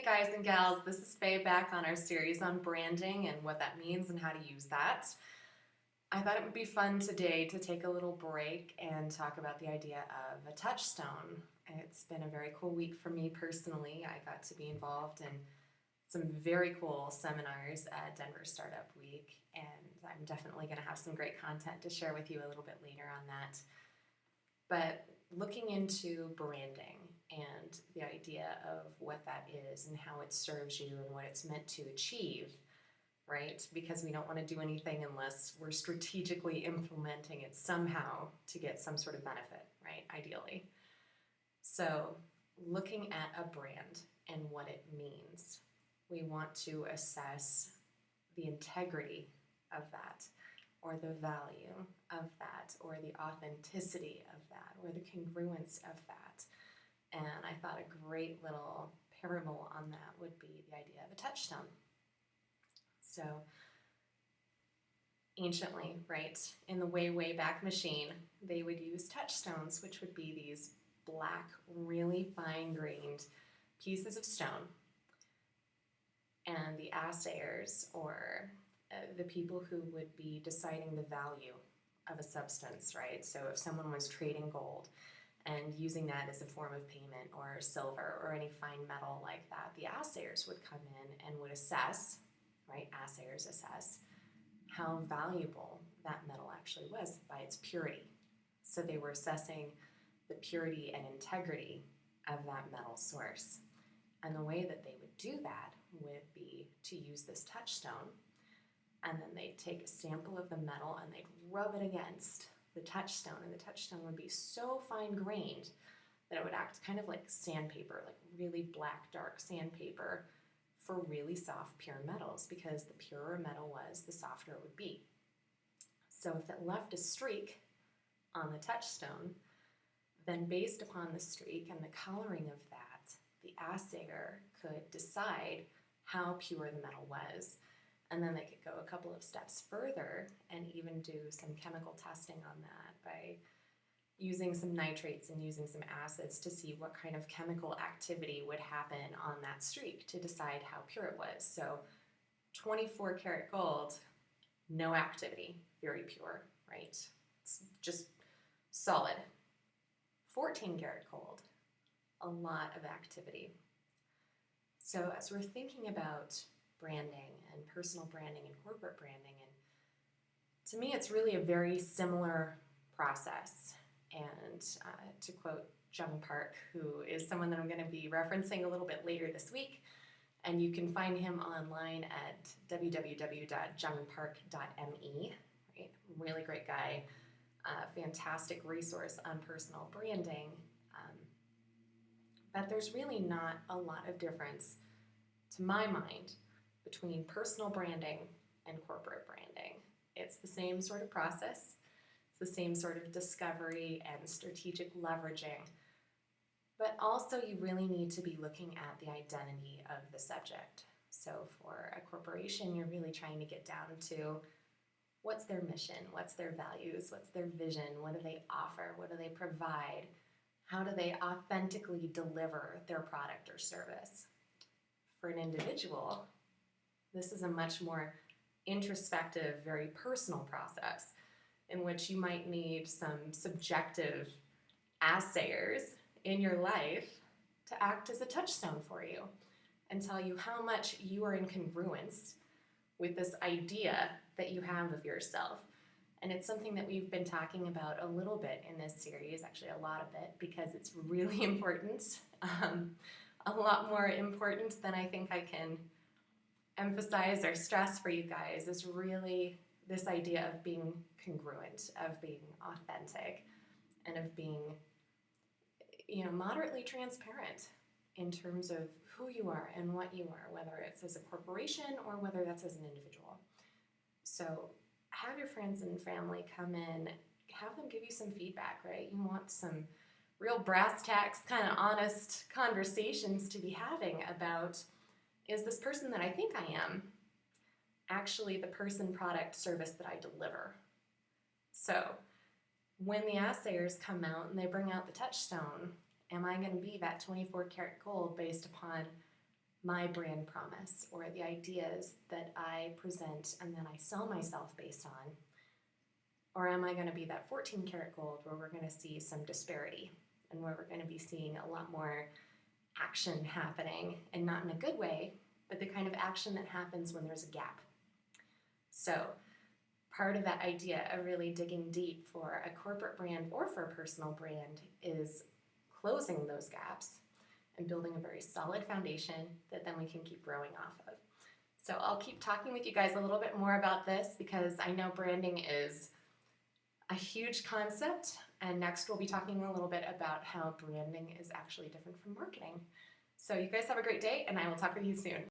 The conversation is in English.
Hey guys and gals, this is Faye back on our series on branding and what that means and how to use that. I thought it would be fun today to take a little break and talk about the idea of a touchstone. It's been a very cool week for me personally. I got to be involved in some very cool seminars at Denver Startup Week, and I'm definitely going to have some great content to share with you a little bit later on that. But looking into branding and the idea of what that is and how it serves you and what it's meant to achieve, right? Because we don't want to do anything unless we're strategically implementing it somehow to get some sort of benefit, right? Ideally. So looking at a brand and what it means, we want to assess the integrity of that, or the value of that, or the authenticity of that, or the congruence of that. And I thought a great little parable on that would be the idea of a touchstone. So anciently, right, in the way back machine, they would use touchstones, which would be these black, really fine-grained pieces of stone. And the assayers, or the people who would be deciding the value of a substance, right? So if someone was trading gold and using that as a form of payment, or silver, or any fine metal like that, the assayers would come in and would assess, right? Assayers assess how valuable that metal actually was by its purity. So they were assessing the purity and integrity of that metal source. And the way that they would do that would be to use this touchstone, and then they'd take a sample of the metal and they'd rub it against the touchstone, and the touchstone would be so fine-grained that it would act kind of like sandpaper, like really black, dark sandpaper for really soft, pure metals, because the purer metal was, the softer it would be. So if it left a streak on the touchstone, then based upon the streak and the coloring of that, the assayer could decide how pure the metal was. And then they could go a couple of steps further and even do some chemical testing on that by using some nitrates and using some acids to see what kind of chemical activity would happen on that streak to decide how pure it was. So 24 karat gold, no activity, very pure, right? It's just solid. 14 karat gold, a lot of activity. So as we're thinking about branding and personal branding and corporate branding, and to me it's really a very similar process. And to quote Jung Park, who is someone that I'm going to be referencing a little bit later this week, and you can find him online at www.jungpark.me, right? Really great guy, fantastic resource on personal branding. But there's really not a lot of difference, to my mind, between personal branding and corporate branding. It's the same sort of process. It's the same sort of discovery and strategic leveraging. But also you really need to be looking at the identity of the subject. So for a corporation, you're really trying to get down to what's their mission, what's their values, what's their vision, what do they offer, what do they provide, how do they authentically deliver their product or service. For an individual, this is a much more introspective, very personal process in which you might need some subjective assayers in your life to act as a touchstone for you and tell you how much you are in congruence with this idea that you have of yourself. And it's something that we've been talking about a little bit in this series, actually a lot of it, because it's really important. A lot more important than I think I can emphasize or stress for you guys is really this idea of being congruent, of being authentic, and of being, moderately transparent in terms of who you are and what you are, whether it's as a corporation or whether that's as an individual. So have your friends and family come in, have them give you some feedback, right? You want some real brass tacks, kind of honest conversations to be having about, is this person that I think I am actually the person, product, service that I deliver? So when the assayers come out and they bring out the touchstone, am I going to be that 24 karat gold based upon my brand promise or the ideas that I present and then I sell myself based on? Or am I going to be that 14 karat gold where we're going to see some disparity and where we're going to be seeing a lot more action happening, and not in a good way, but the kind of action that happens when there's a gap? So part of that idea of really digging deep for a corporate brand or for a personal brand is closing those gaps and building a very solid foundation that then we can keep growing off of. So I'll keep talking with you guys a little bit more about this because I know branding is a huge concept, and next we'll be talking a little bit about how branding is actually different from marketing. So you guys have a great day, and I will talk with you soon.